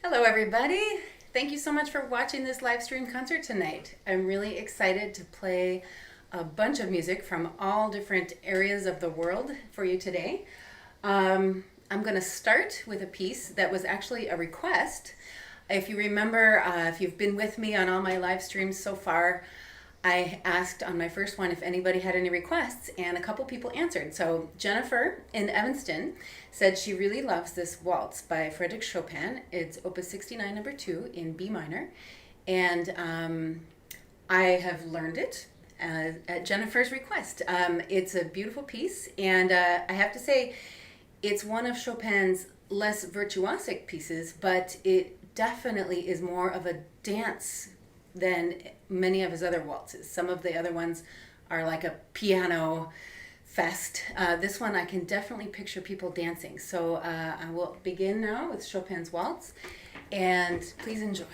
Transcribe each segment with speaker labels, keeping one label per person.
Speaker 1: Hello everybody! Thank you so much for watching this live stream concert tonight. I'm really excited to play a bunch of music from all different areas of the world for you today. I'm going to start with a piece that was actually a request. If you remember, if you've been with me on all my live streams so far, I asked on my first one if anybody had any requests, and a couple people answered. So Jennifer in Evanston said she really loves this waltz by Frederic Chopin. It's Opus 69 number 2 in B minor, and I have learned it at Jennifer's request. It's a beautiful piece, and I have to say it's one of Chopin's less virtuosic pieces, but it definitely is more of a dance than many of his other waltzes. Some of the other ones are like a piano fest. This one I can definitely picture people dancing. So I will begin now with Chopin's Waltz, and please enjoy.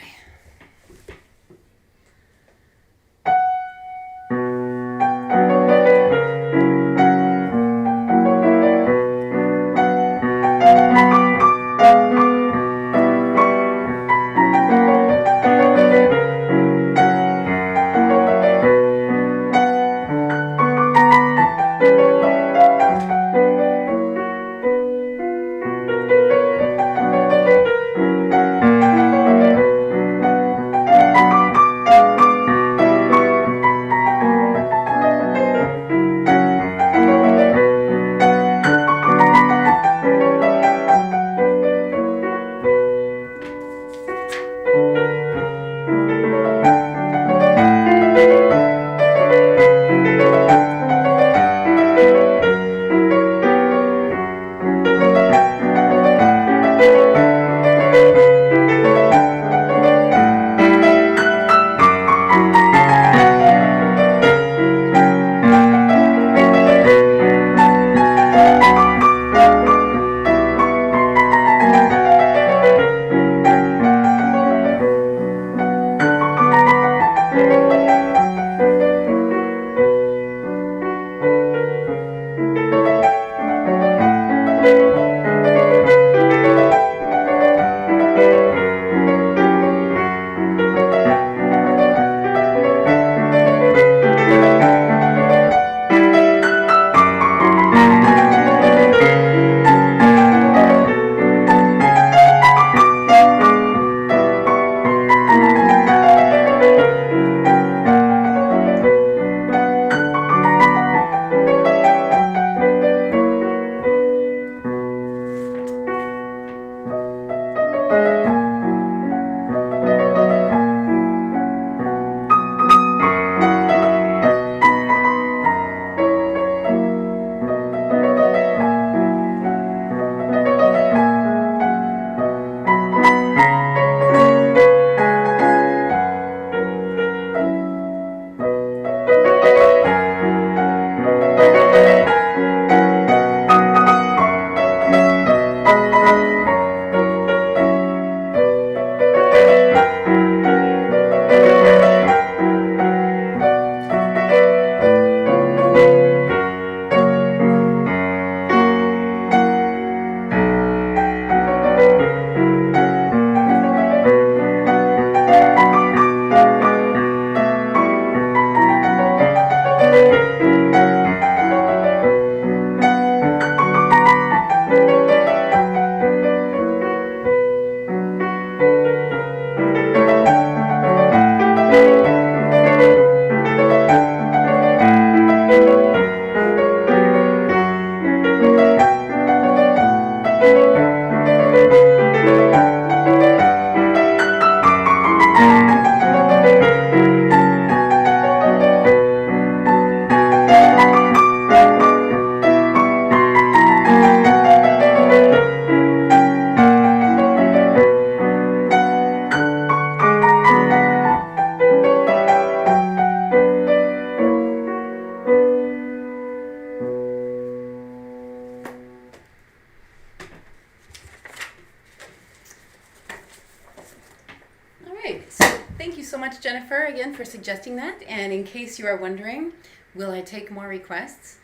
Speaker 1: so much, Jennifer, again for suggesting that. And in case you are wondering, will I take more requests?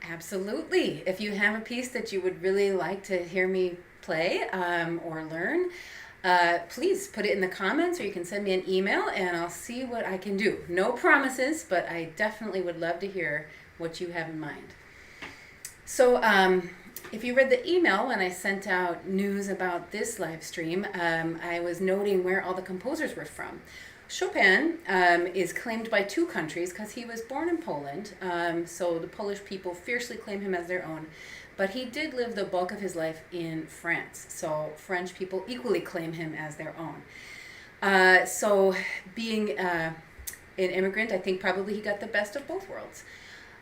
Speaker 1: Absolutely. If you have a piece that you would really like to hear me play or learn, please put it in the comments, or you can send me an email and I'll see what I can do. No promises, but I definitely would love to hear what you have in mind. So if you read the email when I sent out news about this live stream, I was noting where all the composers were from. Chopin is claimed by two countries because he was born in Poland, so the Polish people fiercely claim him as their own. But he did live the bulk of his life in France, so French people equally claim him as their own. So being an immigrant, I think probably he got the best of both worlds.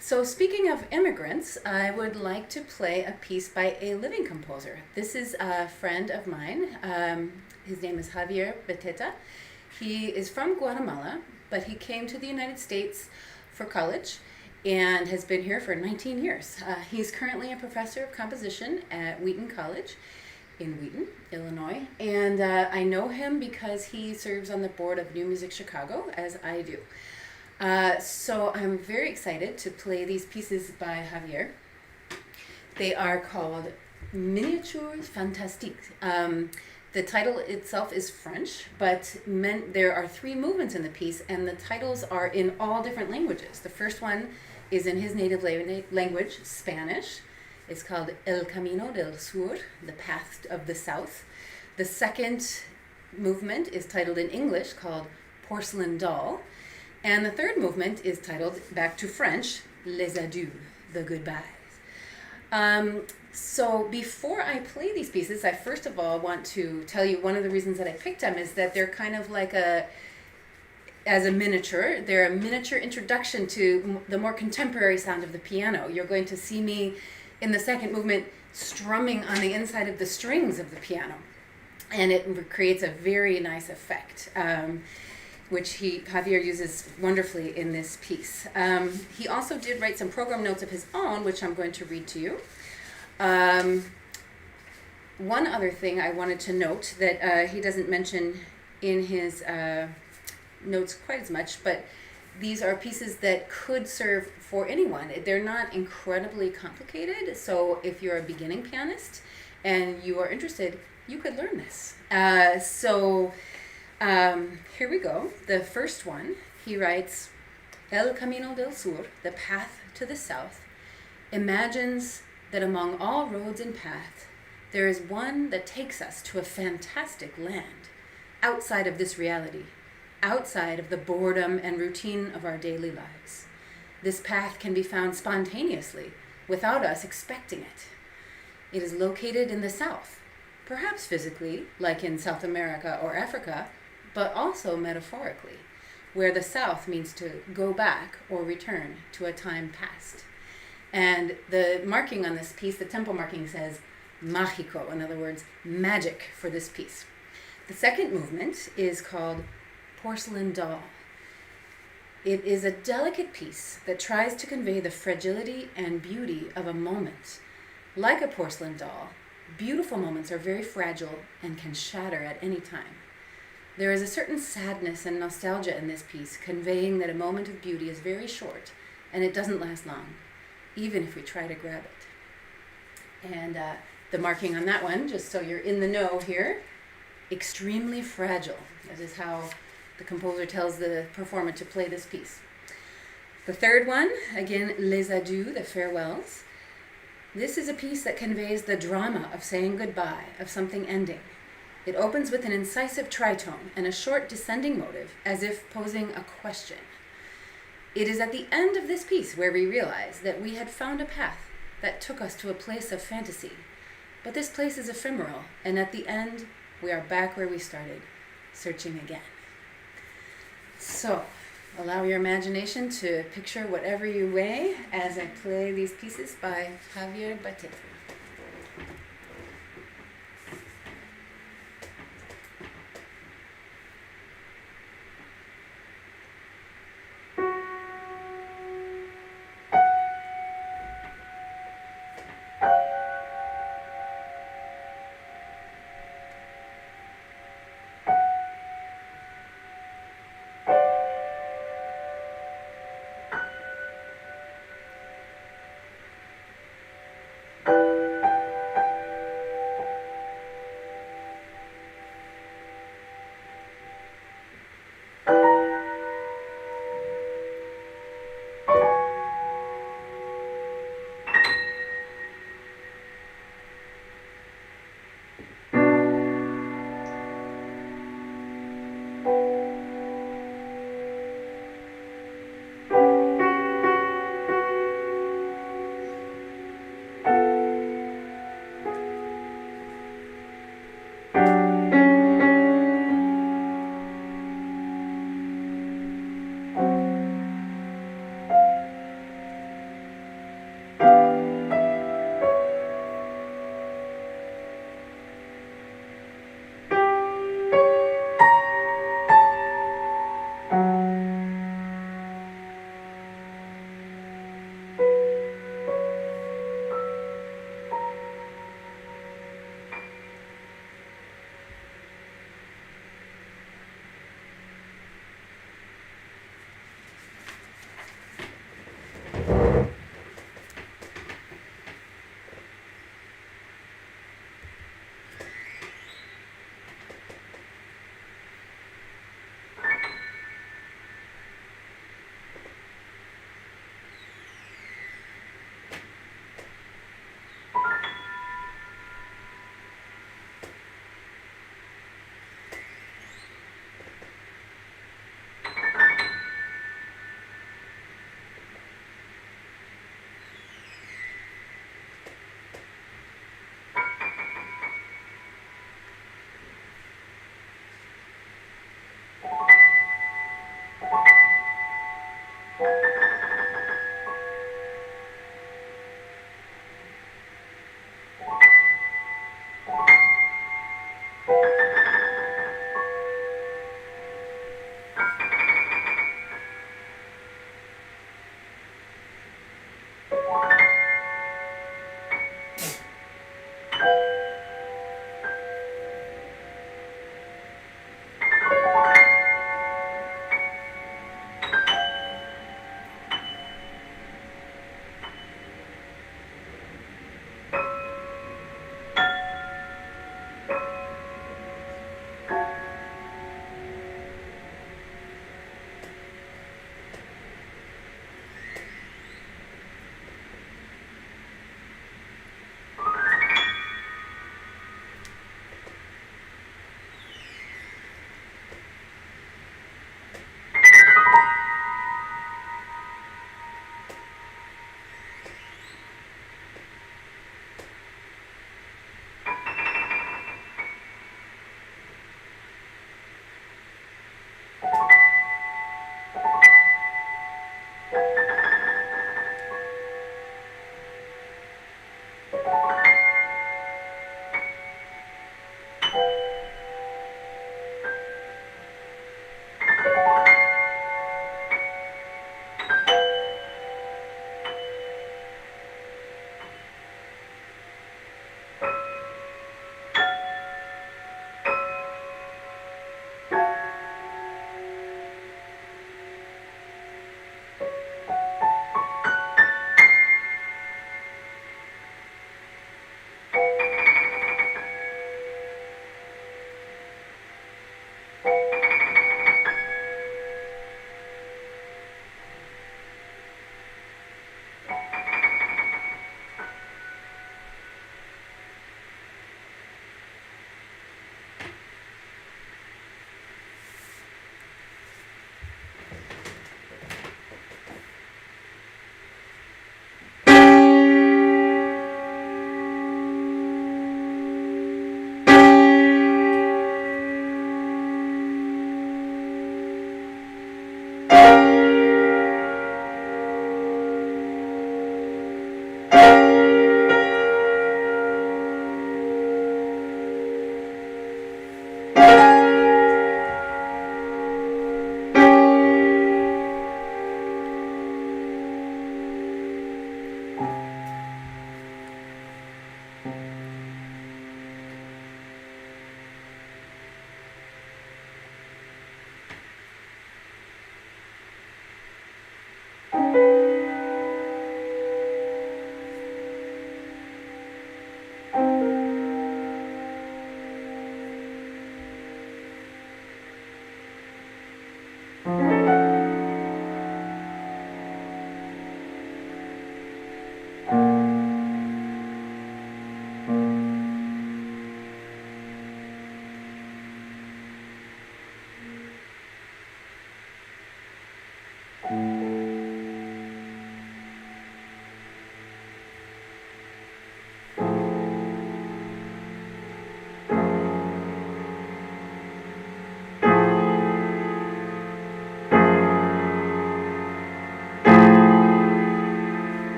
Speaker 1: So speaking of immigrants, I would like to play a piece by a living composer. This is a friend of mine. His name is Xavier Beteta. He is from Guatemala, but he came to the United States for college and has been here for 19 years. He's currently a professor of composition at Wheaton College in Wheaton, Illinois. And I know him because he serves on the board of New Music Chicago, as I do. So I'm very excited to play these pieces by Javier. They are called Miniatures Fantastiques. The title itself is French, but there are 3 movements in the piece, and the titles are in all different languages. The first one is in his native language, Spanish. It's called El Camino del Sur, the path of the south. The second movement is titled in English, called Porcelain Doll. And the third movement is titled, back to French, Les Adieux, the goodbyes. So before I play these pieces, I first of all want to tell you one of the reasons that I picked them is that they're kind of like as a miniature, they're a miniature introduction to the more contemporary sound of the piano. You're going to see me in the second movement strumming on the inside of the strings of the piano. And it creates a very nice effect. Which Javier uses wonderfully in this piece. He also did write some program notes of his own, which I'm going to read to you. One other thing I wanted to note that he doesn't mention in his notes quite as much, but these are pieces that could serve for anyone. They're not incredibly complicated, so if you're a beginning pianist and you are interested, you could learn this. Here we go. The first one, he writes, El Camino del Sur, the path to the south, imagines that among all roads and paths, there is one that takes us to a fantastic land, outside of this reality, outside of the boredom and routine of our daily lives. This path can be found spontaneously, without us expecting it. It is located in the south, perhaps physically, like in South America or Africa, but also metaphorically, where the south means to go back or return to a time past. And the marking on this piece, the tempo marking says mágico, in other words, magic for this piece. The second movement is called Porcelain Doll. It is a delicate piece that tries to convey the fragility and beauty of a moment. Like a porcelain doll, beautiful moments are very fragile and can shatter at any time. There is a certain sadness and nostalgia in this piece, conveying that a moment of beauty is very short and it doesn't last long, even if we try to grab it. And the marking on that one, just so you're in the know here, extremely fragile. That is how the composer tells the performer to play this piece. The third one, again, Les Adieux, the farewells. This is a piece that conveys the drama of saying goodbye, of something ending. It opens with an incisive tritone and a short descending motive, as if posing a question. It is at the end of this piece where we realize that we had found a path that took us to a place of fantasy. But this place is ephemeral, and at the end, we are back where we started, searching again. So, allow your imagination to picture whatever you may as I play these pieces by Xavier Beteta.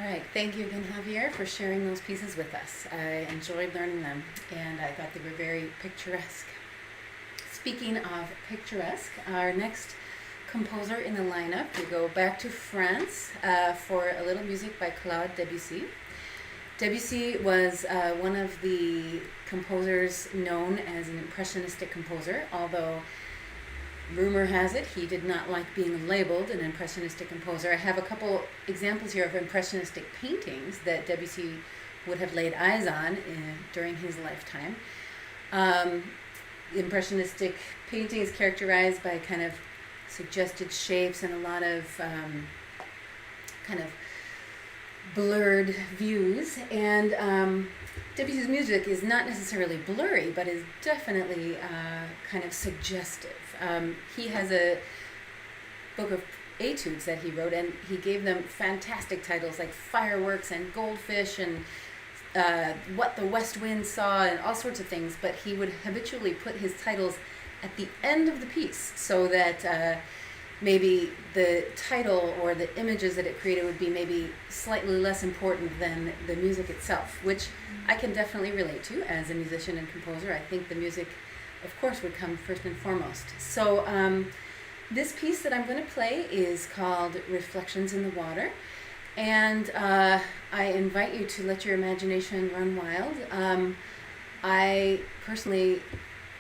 Speaker 1: right, thank you again, Javier, for sharing those pieces with us. I enjoyed learning them, and I thought they were very picturesque. Speaking of picturesque, our next composer in the lineup, we go back to France for a little music by Claude Debussy. Debussy was one of the composers known as an impressionistic composer, although rumor has it he did not like being labeled an impressionistic composer. I have a couple examples here of impressionistic paintings that Debussy would have laid eyes on during his lifetime. Impressionistic painting is characterized by kind of suggested shapes and a lot of kind of blurred views, and Debussy's music is not necessarily blurry, but is definitely kind of suggestive. He has a book of etudes that he wrote, and he gave them fantastic titles like Fireworks and Goldfish and What the West Wind Saw and all sorts of things, but he would habitually put his titles at the end of the piece so that maybe the title or the images that it created would be maybe slightly less important than the music itself, which I can definitely relate to as a musician and composer. I think the music, of course, would come first and foremost. So this piece that I'm going to play is called Reflections in the Water, and I invite you to let your imagination run wild. I personally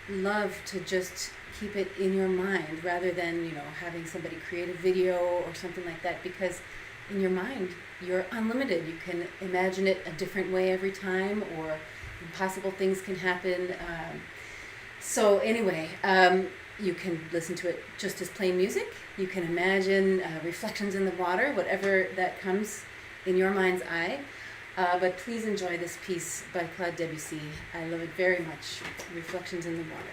Speaker 1: love to just keep it in your mind rather than, having somebody create a video or something like that, because in your mind you're unlimited. You can imagine it a different way every time, or impossible things can happen. So anyway, you can listen to it just as plain music. You can imagine reflections in the water, whatever that comes in your mind's eye. But please enjoy this piece by Claude Debussy. I love it very much. Reflections in the Water.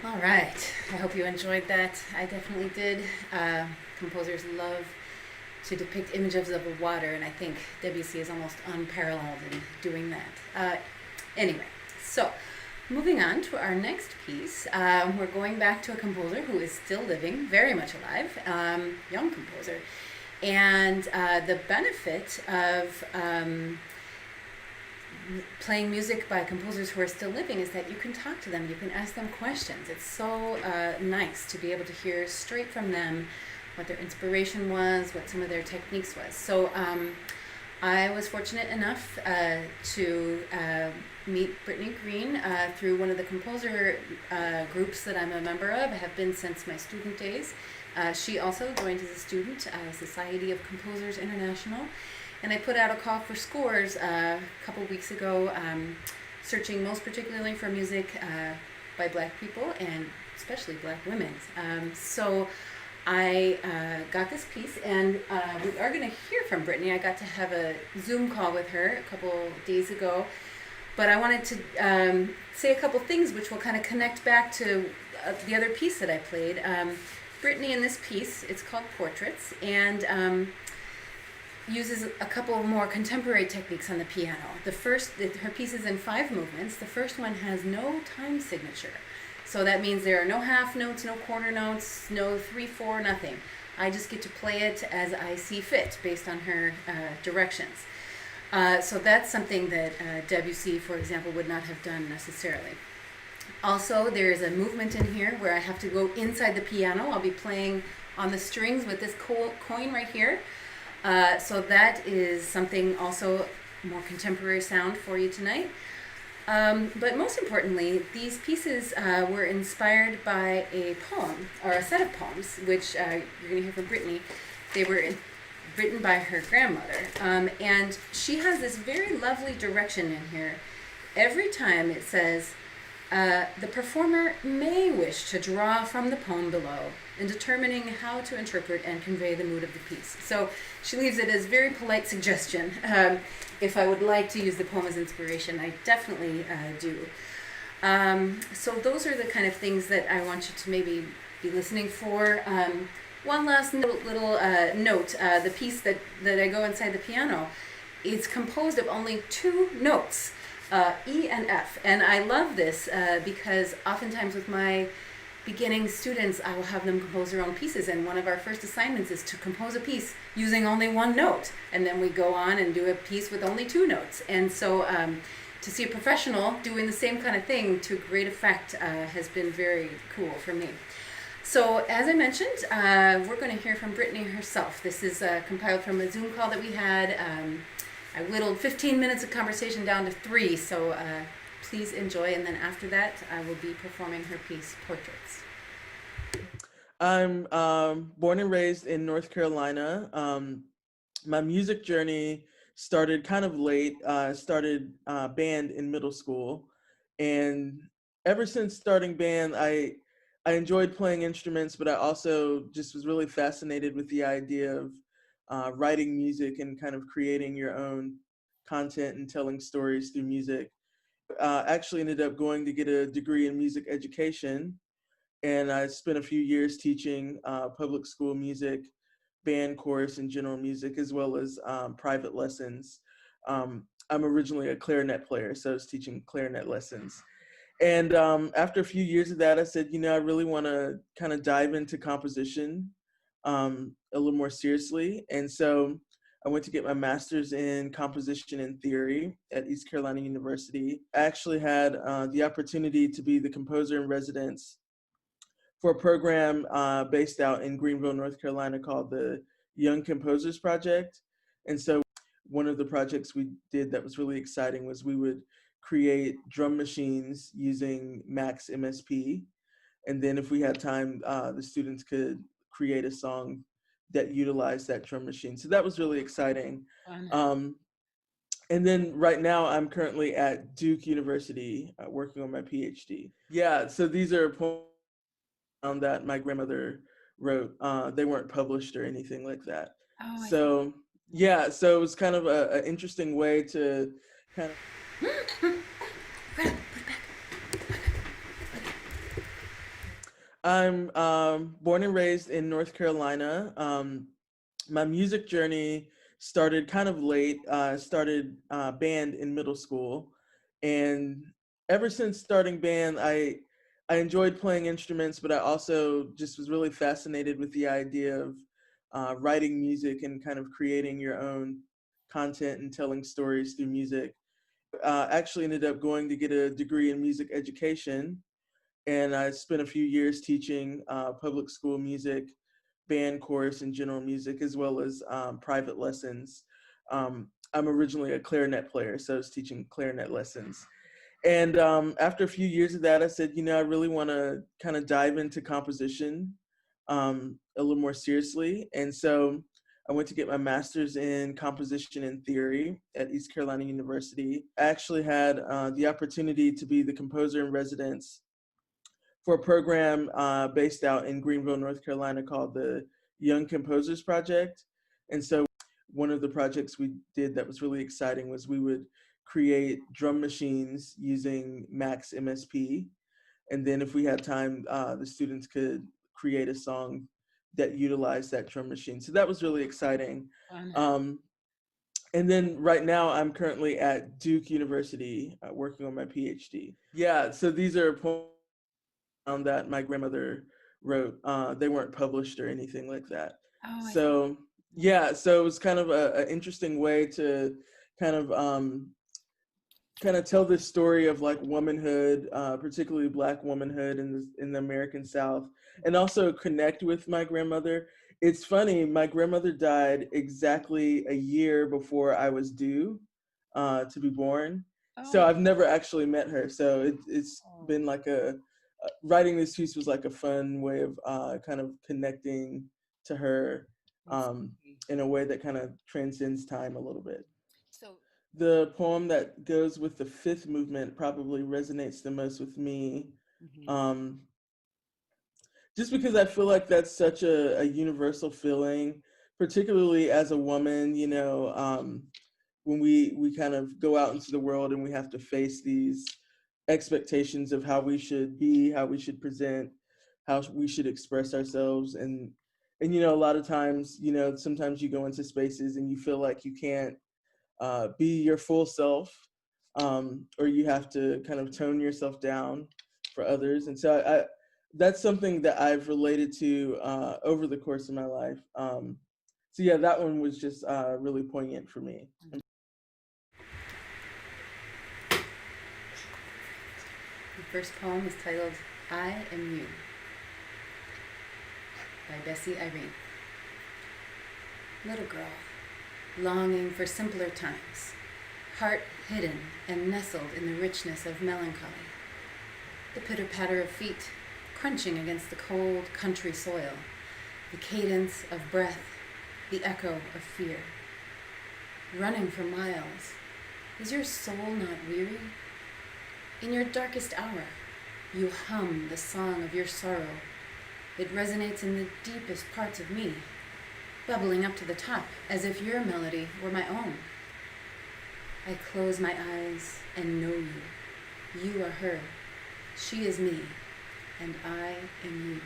Speaker 1: All right, I hope you enjoyed that. I definitely did. Composers love to depict images of the water, and I think Debussy is almost unparalleled in doing that. Anyway, so moving on to our next piece, we're going back to a composer who is still living, very much alive, young composer. And the benefit of playing music by composers who are still living is that you can talk to them, you can ask them questions. It's so nice to be able to hear straight from them what their inspiration was, what some of their techniques was. So I was fortunate enough to meet Brittany Green through one of the composer groups that I'm a member of. I have been since my student days. She also joined as a student, Society of Composers International. And I put out a call for scores a couple weeks ago, searching most particularly for music by Black people and especially Black women. So I got this piece, and we are going to hear from Brittany. I got to have a Zoom call with her a couple days ago, but I wanted to say a couple things which will kind of connect back to the other piece that I played. Brittany in this piece, it's called Portraits, and uses a couple more contemporary techniques on the piano. Her piece is in 5 movements. The first one has no time signature. So that means there are no half notes, no quarter notes, no 3/4, nothing. I just get to play it as I see fit based on her directions. So that's something that Debussy, for example, would not have done necessarily. Also, there's a movement in here where I have to go inside the piano. I'll be playing on the strings with this coin right here. So that is something also more contemporary sound for you tonight. But most importantly, these pieces were inspired by a poem, or a set of poems, which you're going to hear from Brittany. They were written by her grandmother. And she has this very lovely direction in here. Every time it says, the performer may wish to draw from the poem below in determining how to interpret and convey the mood of the piece. So she leaves it as very polite suggestion. If I would like to use the poem as inspiration, I definitely do. So those are the kind of things that I want you to maybe be listening for. One last little note, the piece that I go inside the piano, it's composed of only 2 notes. E and F. And I love this because oftentimes with my beginning students, I will have them compose their own pieces, and one of our first assignments is to compose a piece using only 1 note, and then we go on and do a piece with only 2 notes. And so to see a professional doing the same kind of thing to great effect has been very cool for me. So as I mentioned, we're going to hear from Brittany herself. This is compiled from a Zoom call that we had. I whittled 15 minutes of conversation down to 3, so please enjoy, and then after that I will be performing her piece, Portraits.
Speaker 2: I'm born and raised in North Carolina. My music journey started kind of late. I started band in middle school, and ever since starting band, I enjoyed playing instruments, but I also just was really fascinated with the idea of writing music and kind of creating your own content and telling stories through music. Actually ended up going to get a degree in music education, and I spent a few years teaching public school music, band, chorus, and general music, as well as private lessons. I'm originally a clarinet player, so I was teaching clarinet lessons. And after a few years of that, I said, I really want to kind of dive into composition a little more seriously. And so I went to get my master's in composition and theory at East Carolina University. I actually had the opportunity to be the composer in residence for a program based out in Greenville, North Carolina called the Young Composers Project. And so one of the projects we did that was really exciting was we would create drum machines using Max MSP. And then if we had time, the students could create a song that utilized that drum machine. So that was really exciting. Um, and then right now I'm currently at Duke University working on my PhD. Yeah, so these are poems that my grandmother wrote. They weren't published or anything like that.
Speaker 1: Oh,
Speaker 2: So yeah, so it was kind of an interesting way to kind of. I'm born and raised in North Carolina. My music journey started kind of late. I started band in middle school, and ever since starting band, I enjoyed playing instruments, but I also just was really fascinated with the idea of writing music and kind of creating your own content and telling stories through music. Actually ended up going to get a degree in music education, and I spent a few years teaching public school music, band, chorus, and general music, as well as private lessons. I'm originally a clarinet player, so I was teaching clarinet lessons. And after a few years of that, I said, I really want to kind of dive into composition a little more seriously. And so I went to get my master's in composition and theory at East Carolina University. I actually had the opportunity to be the composer in residence for a program based out in Greenville, North Carolina called the Young Composers Project. And so one of the projects we did that was really exciting was we would create drum machines using Max MSP. And then if we had time, the students could create a song that utilized that drum machine. So that was really exciting. Um, and then right now I'm currently at Duke University working on my PhD. Yeah, so these are poems that my grandmother wrote. They weren't published or anything like that. So yeah, so it was kind of an interesting way to kind of tell this story of like womanhood, particularly Black womanhood in the American South, and also connect with my grandmother. It's funny, my grandmother died exactly a year before I was due to be born. So I've never actually met her. So it's been like writing this piece was like a fun way of kind of connecting to her in a way that kind of transcends time a little bit. The poem that goes with the fifth movement probably resonates the most with me. Um, just because I feel like that's such a universal feeling, particularly as a woman, when we kind of go out into the world and we have to face these expectations of how we should be, how we should present, how we should express ourselves. And a lot of times, sometimes you go into spaces and you feel like you can't be your full self, or you have to kind of tone yourself down for others. And so I that's something that I've related to over the course of my life. So yeah, that one was just really poignant for me.
Speaker 1: The first poem is titled I Am You by Bessie Irene. Little girl, longing for simpler times, heart hidden and nestled in the richness of melancholy. The pitter-patter of feet, crunching against the cold country soil, the cadence of breath, the echo of fear. Running for miles, is your soul not weary? In your darkest hour, you hum the song of your sorrow. It resonates in the deepest parts of me, bubbling up to the top as if your melody were my own. I close my eyes and know you. You are her. She is me, and I am you.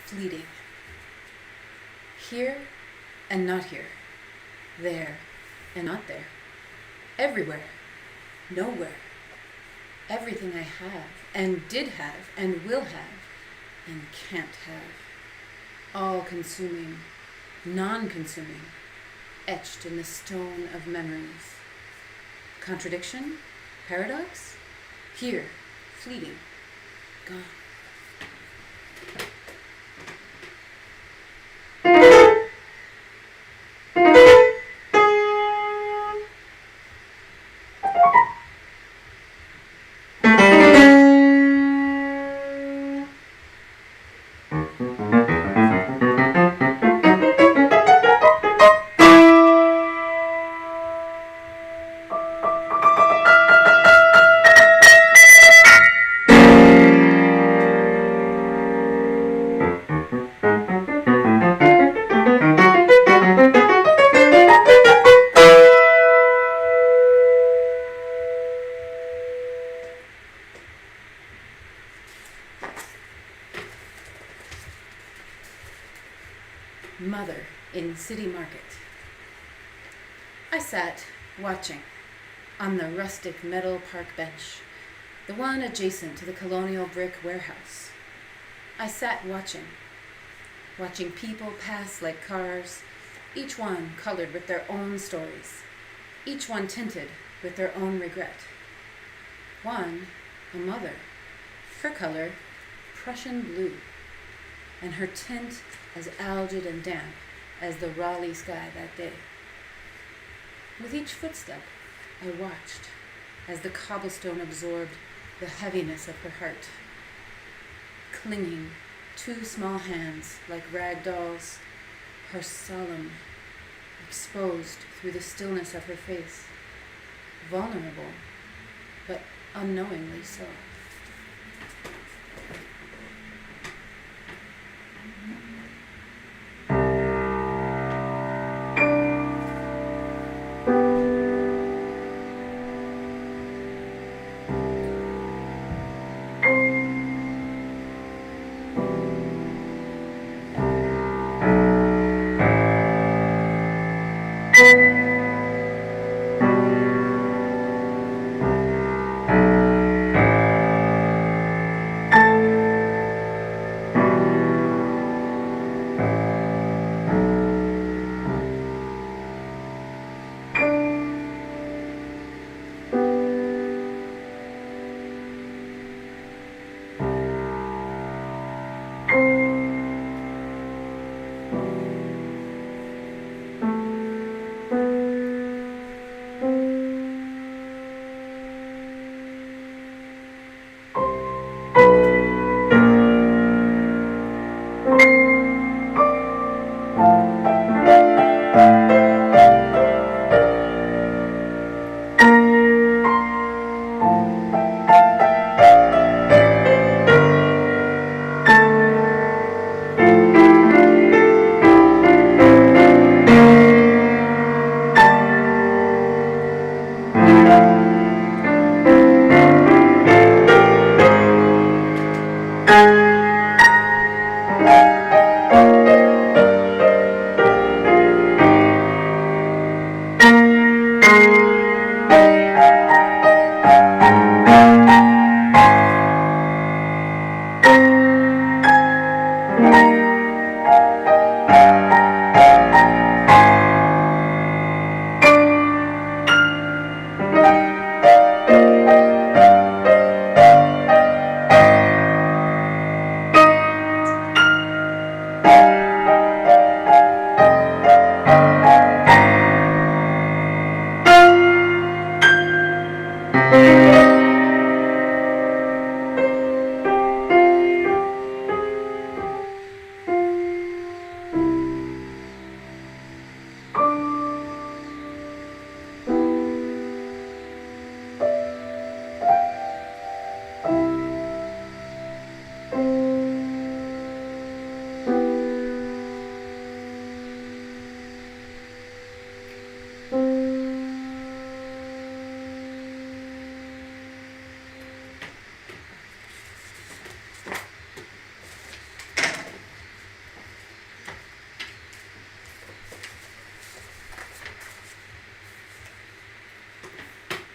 Speaker 1: Fleeting. Here and not here. There and not there. Everywhere. Nowhere. Everything I have and did have and will have and can't have. All consuming, non-consuming, etched in the stone of memories. Contradiction? Paradox? Here, fleeting, gone. Mother in city market. I sat watching, on the rustic metal park bench, the one adjacent to the colonial brick warehouse. I sat watching people pass like cars, each one colored with their own stories, each one tinted with their own regret. One, a mother, her color, Prussian blue, and her tint as algid and damp as the Raleigh sky that day. With each footstep, I watched as the cobblestone absorbed the heaviness of her heart, clinging two small hands like rag dolls, her solemn, exposed through the stillness of her face, vulnerable, but unknowingly so.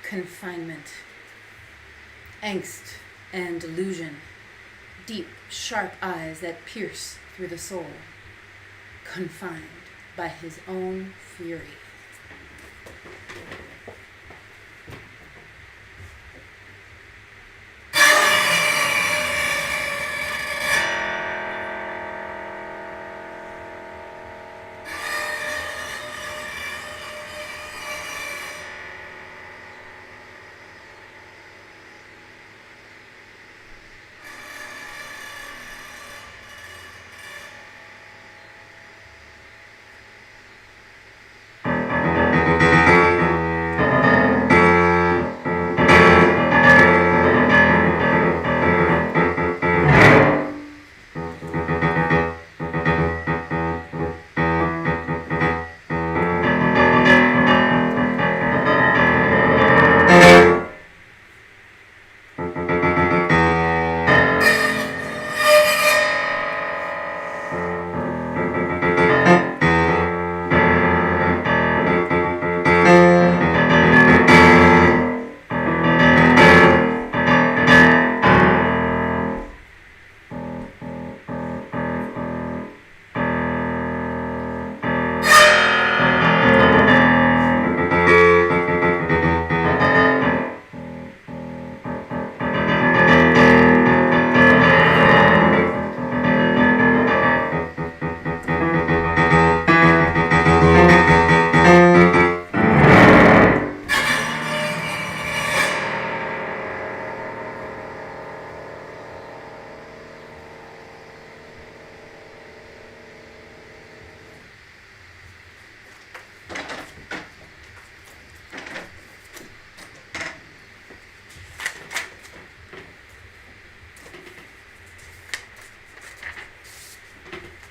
Speaker 1: Confinement, angst and delusion, deep, sharp eyes that pierce through the soul, confined by his own fury.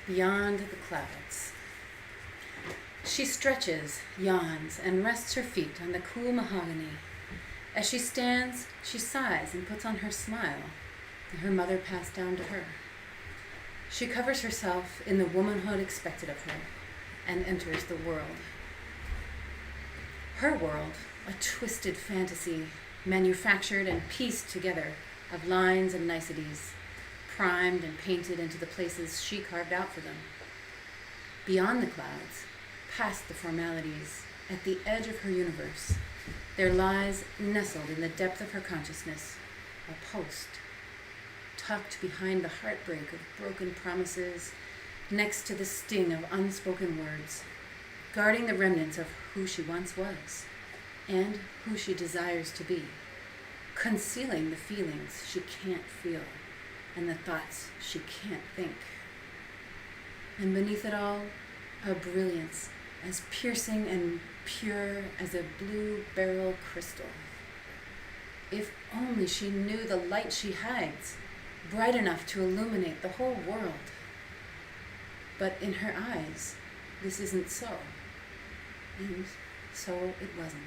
Speaker 1: beyond the clouds. She stretches, yawns, and rests her feet on the cool mahogany. As she stands, she sighs and puts on her smile that her mother passed down to her. She covers herself in the womanhood expected of her and enters the world. Her world, a twisted fantasy, manufactured and pieced together of lines and niceties, primed and painted into the places she carved out for them. Beyond the clouds, past the formalities, at the edge of her universe, there lies, nestled in the depth of her consciousness, a post, tucked behind the heartbreak of broken promises, next to the sting of unspoken words, guarding the remnants of who she once was and who she desires to be, concealing the feelings she can't feel and the thoughts she can't think. And beneath it all, a brilliance as piercing and pure as a blue beryl crystal. If only she knew the light she hides, bright enough to illuminate the whole world. But in her eyes, this isn't so. And so it wasn't.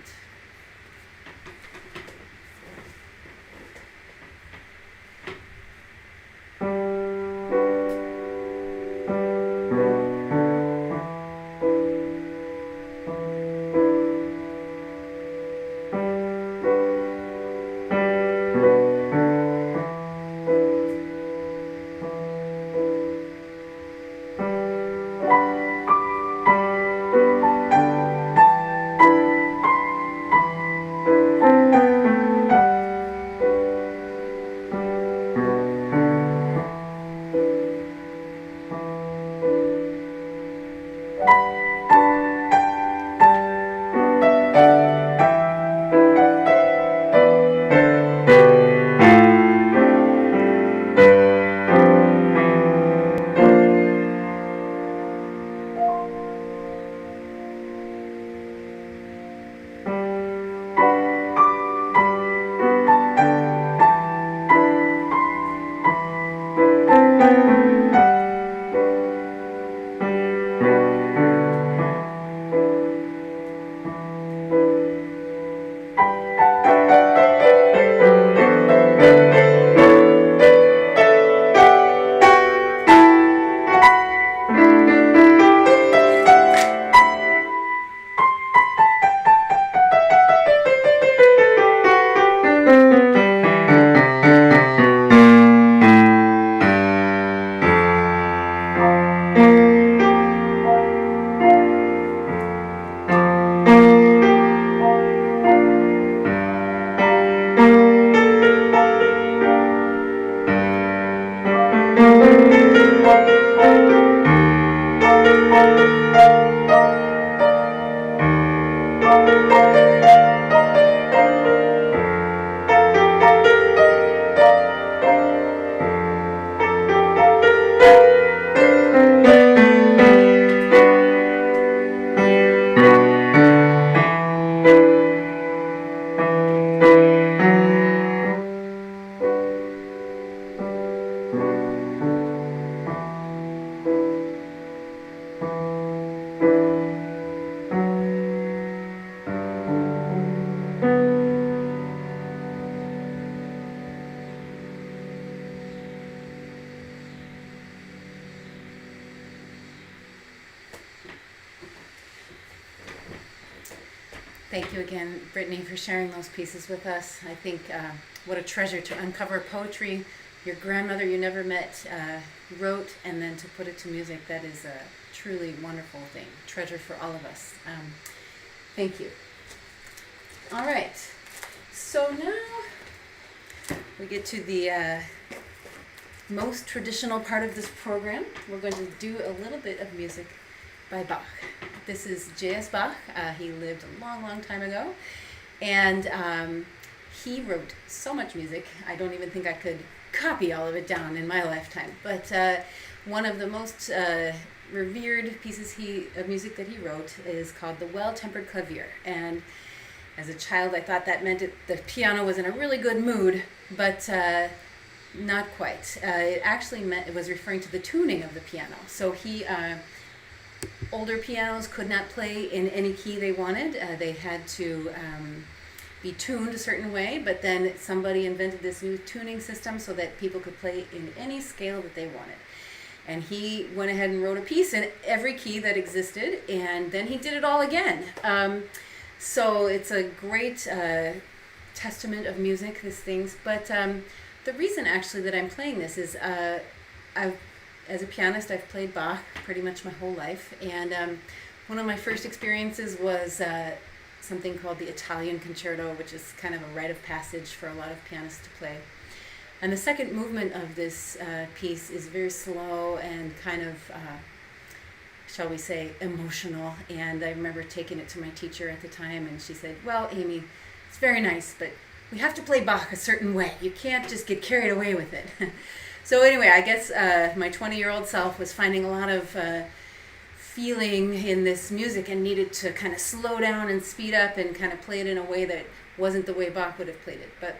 Speaker 1: Thank you again, Brittany, for sharing those pieces with us. I think what a treasure to uncover poetry your grandmother you never met wrote and then to put it to music. That is a truly wonderful thing. Treasure for all of us. Thank you. All right. So now we get to the most traditional part of this program. We're going to do a little bit of music by Bach. This is J.S. Bach. He lived a long, long time ago. And he wrote so much music, I don't even think I could copy all of it down in my lifetime. But one of the most revered pieces of music that he wrote is called The Well-Tempered Clavier. And as a child, I thought that meant the piano was in a really good mood, but Not quite. It actually meant it was referring to the tuning of the piano. So older pianos could not play in any key they wanted. They had to be tuned a certain way, but then somebody invented this new tuning system so that people could play in any scale that they wanted. And he went ahead and wrote a piece in every key that existed, and then he did it all again. So it's a great testament of music, these things. But the reason actually that I'm playing this is as a pianist, I've played Bach pretty much my whole life. And one of my first experiences was something called the Italian Concerto, which is kind of a rite of passage for a lot of pianists to play. And the second movement of this piece is very slow and kind of, shall we say, emotional. And I remember taking it to my teacher at the time, and she said, "Well, Amy, it's very nice, but we have to play Bach a certain way. You can't just get carried away with it." So anyway, I guess my 20-year-old self was finding a lot of feeling in this music and needed to kind of slow down and speed up and kind of play it in a way that wasn't the way Bach would have played it. But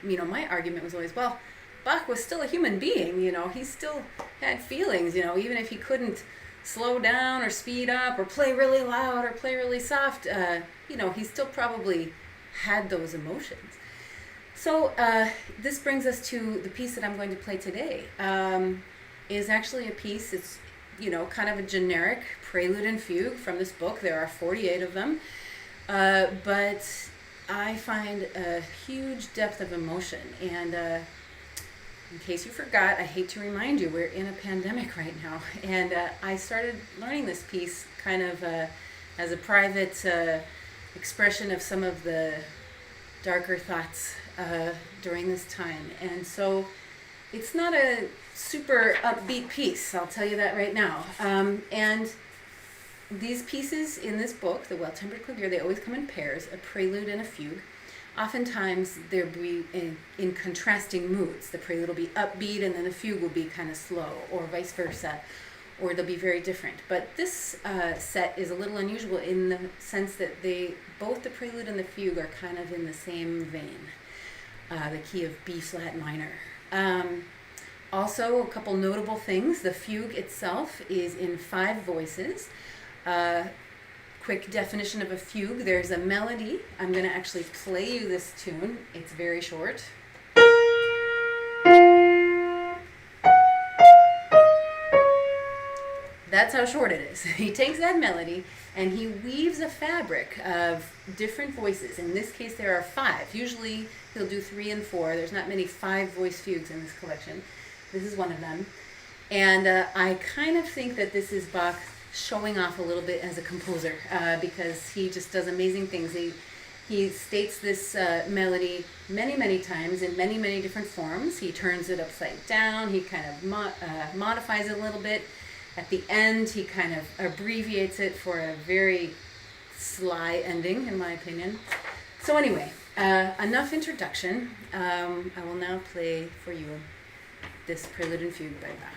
Speaker 1: my argument was always, well, Bach was still a human being. He still had feelings. Even if he couldn't slow down or speed up or play really loud or play really soft, he still probably had those emotions. So this brings us to the piece that I'm going to play today. Is actually a piece. It's kind of a generic prelude and fugue from this book. There are 48 of them, but I find a huge depth of emotion. And in case you forgot, I hate to remind you, we're in a pandemic right now. And I started learning this piece kind of as a private expression of some of the darker thoughts during this time. And so it's not a super upbeat piece, I'll tell you that right now. And these pieces in this book, the Well-Tempered Clavier, they always come in pairs, a prelude and a fugue. Oftentimes they'll be in contrasting moods. The prelude will be upbeat and then the fugue will be kind of slow, or vice versa, or they'll be very different. But this set is a little unusual in the sense that both the prelude and the fugue are kind of in the same vein, the key of B flat minor. Also, a couple notable things. The fugue itself is in 5 voices. Quick definition of a fugue: there's a melody. I'm going to actually play you this tune. It's very short. That's how short it is. He takes that melody and he weaves a fabric of different voices. In this case, there are 5. Usually he'll do 3 and 4. There's not many 5-voice fugues in this collection. This is one of them. And I kind of think that this is Bach showing off a little bit as a composer, because he just does amazing things. He states this melody many times in many different forms. He turns it upside down. He kind of modifies it a little bit. At the end, he kind of abbreviates it for a very sly ending, in my opinion. So anyway, enough introduction. I will now play for you this Prelude and Fugue by Bach.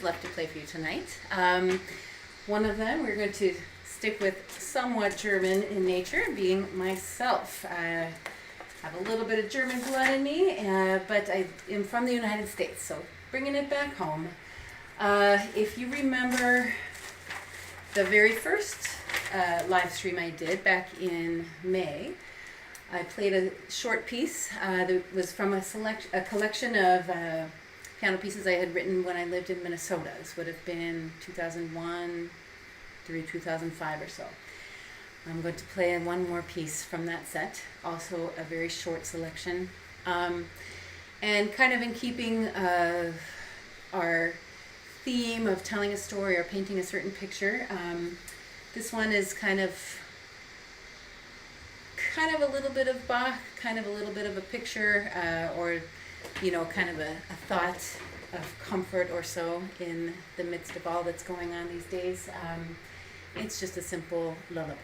Speaker 1: left to play for you tonight. One of them, we're going to stick with somewhat German in nature, being myself. I have a little bit of German blood in me, but I am from the United States, so bringing it back home. If you remember the very first live stream I did back in May, I played a short piece that was from a collection of piano pieces I had written when I lived in Minnesota. This would have been 2001 through 2005 or so. I'm going to play one more piece from that set, also a very short selection. And kind of in keeping our theme of telling a story or painting a certain picture, this one is kind of a little bit of Bach, kind of a little bit of a picture, or kind of a thought of comfort or so in the midst of all that's going on these days. It's just a simple lullaby.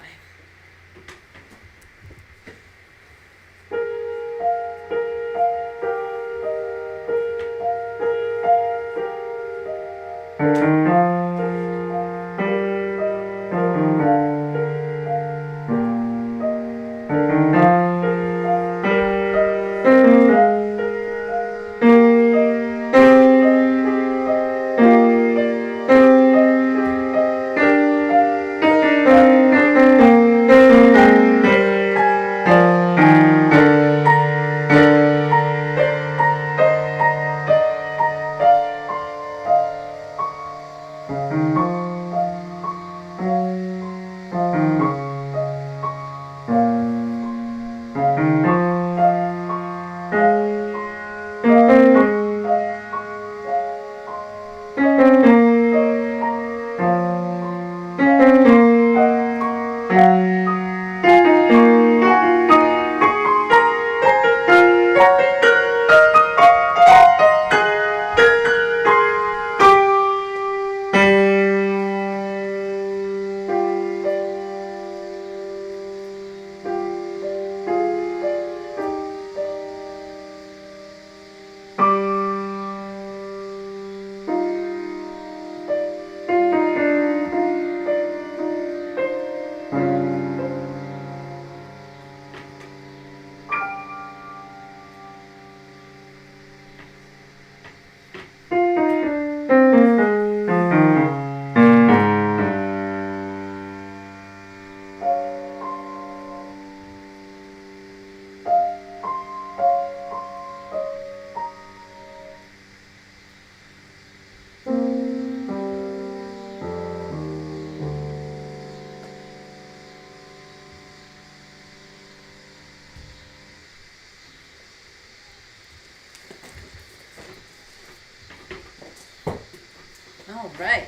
Speaker 1: All right.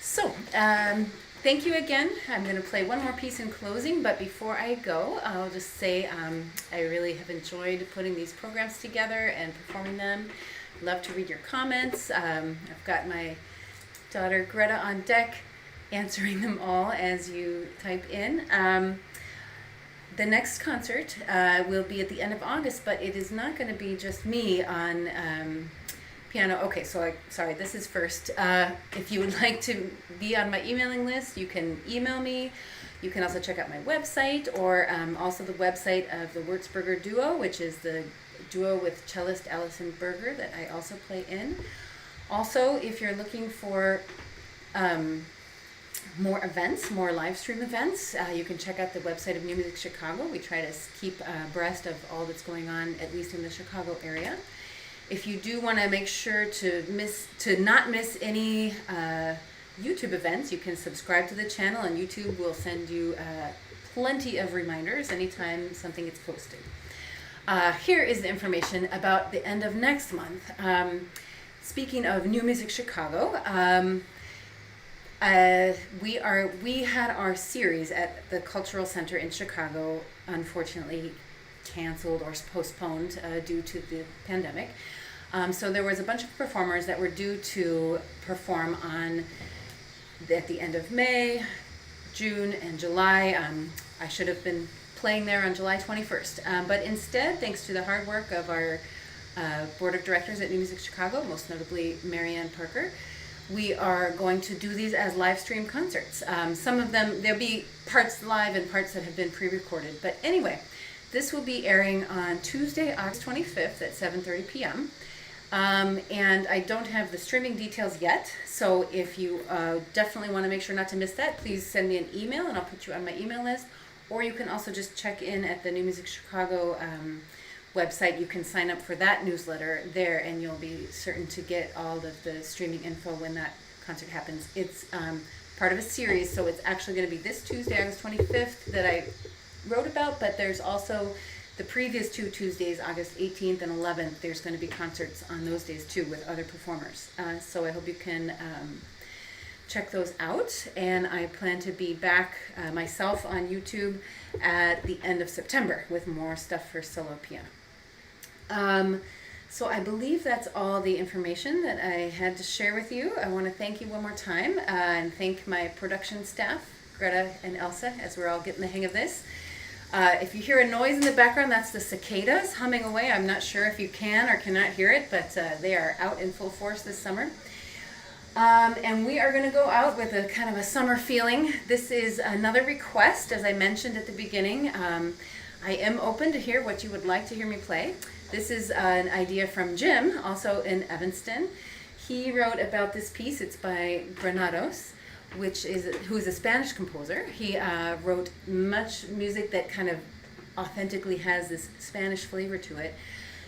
Speaker 1: So, thank you again. I'm going to play one more piece in closing, but before I go, I'll just say I really have enjoyed putting these programs together and performing them. Love to read your comments. I've got my daughter Greta on deck answering them all as you type in. The next concert will be at the end of August, but it is not going to be just me on piano. Okay, so sorry, this is first. If you would like to be on my emailing list, you can email me. You can also check out my website, or also the website of the Würzburger Duo, which is the duo with cellist Alison Berger that I also play in. Also, if you're looking for more events, more live stream events, you can check out the website of New Music Chicago. We try to keep abreast of all that's going on, at least in the Chicago area. If you do want to make sure to not miss any YouTube events, you can subscribe to the channel, and YouTube will send you plenty of reminders anytime something gets posted. Here is the information about the end of next month. Speaking of New Music Chicago, we had our series at the Cultural Center in Chicago unfortunately canceled or postponed due to the pandemic. So there was a bunch of performers that were due to perform at the end of May, June, and July. I should have been playing there on July 21st. But instead, thanks to the hard work of our board of directors at New Music Chicago, most notably Marianne Parker, we are going to do these as live stream concerts. Some of them, there'll be parts live and parts that have been pre-recorded. But anyway, this will be airing on Tuesday, August 25th at 7:30 p.m. And I don't have the streaming details yet, so if you definitely want to make sure not to miss that, please send me an email and I'll put you on my email list. Or you can also just check in at the New Music Chicago website. You can sign up for that newsletter there, and you'll be certain to get all of the streaming info when that concert happens. It's part of a series, so it's actually going to be this Tuesday, August 25th, that I wrote about, but there's also the previous 2 Tuesdays, August 18th and 11th. There's going to be concerts on those days too with other performers. So I hope you can check those out. And I plan to be back myself on YouTube at the end of September with more stuff for solo piano. So I believe that's all the information that I had to share with you. I want to thank you one more time and thank my production staff, Greta and Elsa, as we're all getting the hang of this. If you hear a noise in the background, that's the cicadas humming away. I'm not sure if you can or cannot hear it, but they are out in full force this summer. And we are going to go out with a kind of a summer feeling. This is another request, as I mentioned at the beginning. I am open to hear what you would like to hear me play. This is an idea from Jim, also in Evanston. He wrote about this piece. It's by Granados, who is a Spanish composer. He wrote much music that kind of authentically has this Spanish flavor to it.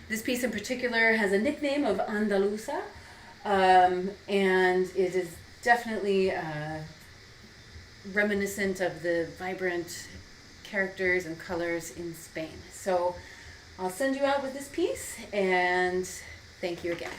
Speaker 1: This piece in particular has a nickname of Andaluza, and it is definitely reminiscent of the vibrant characters and colors in Spain. So I'll send you out with this piece, and thank you again.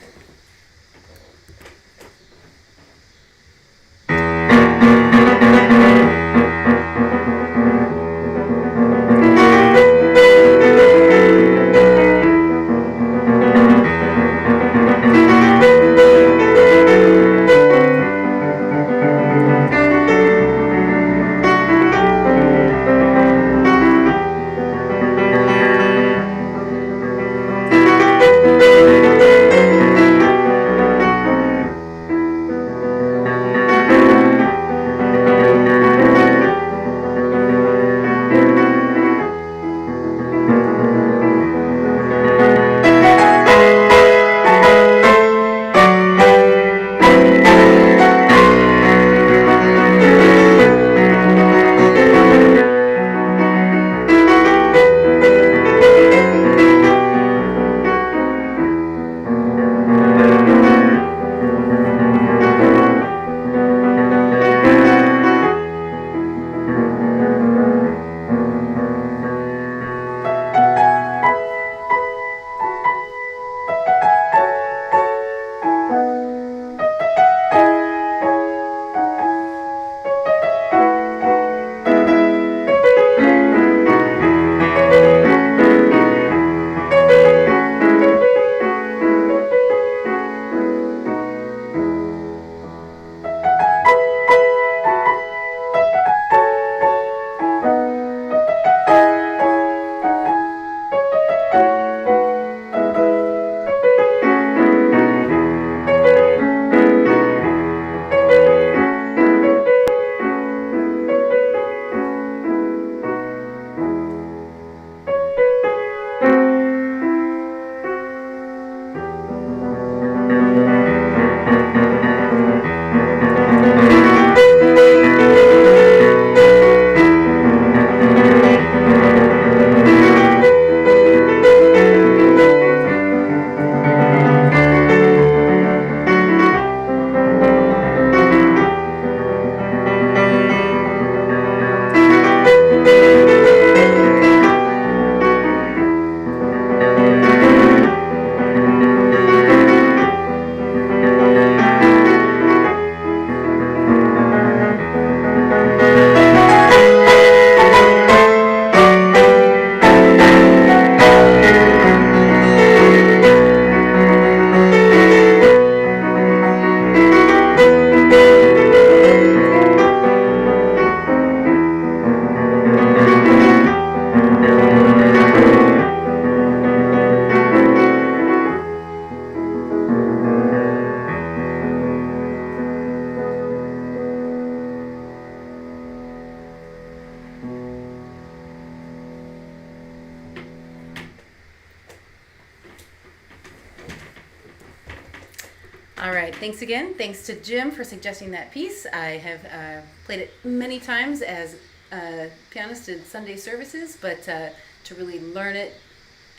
Speaker 1: All right, thanks again. Thanks to Jim for suggesting that piece. I have played it many times as a pianist in Sunday services, but to really learn it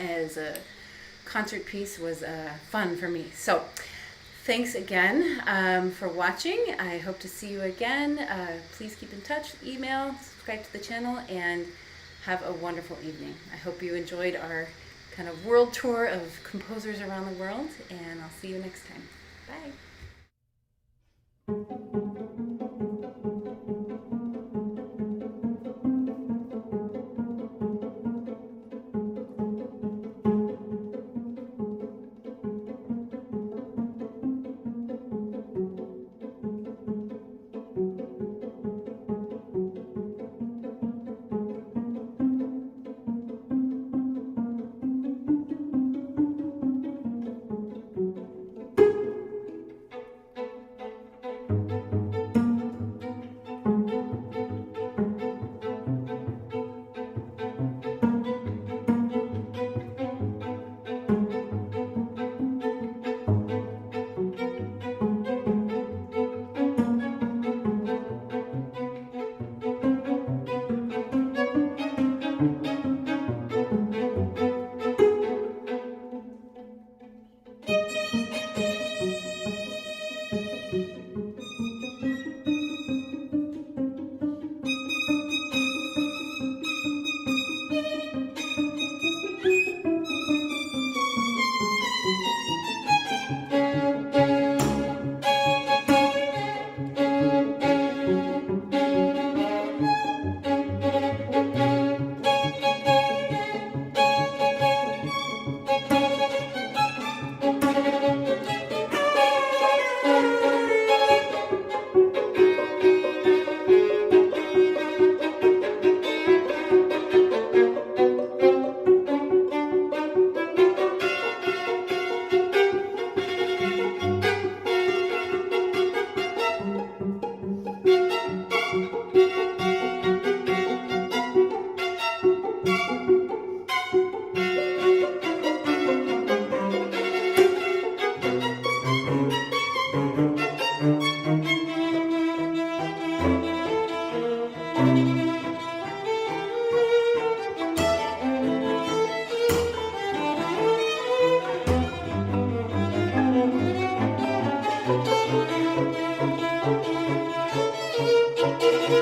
Speaker 1: as a concert piece was fun for me. So thanks again for watching. I hope to see you again. Please keep in touch, email, subscribe to the channel, and have a wonderful evening. I hope you enjoyed our kind of world tour of composers around the world, and I'll see you next time. Bye.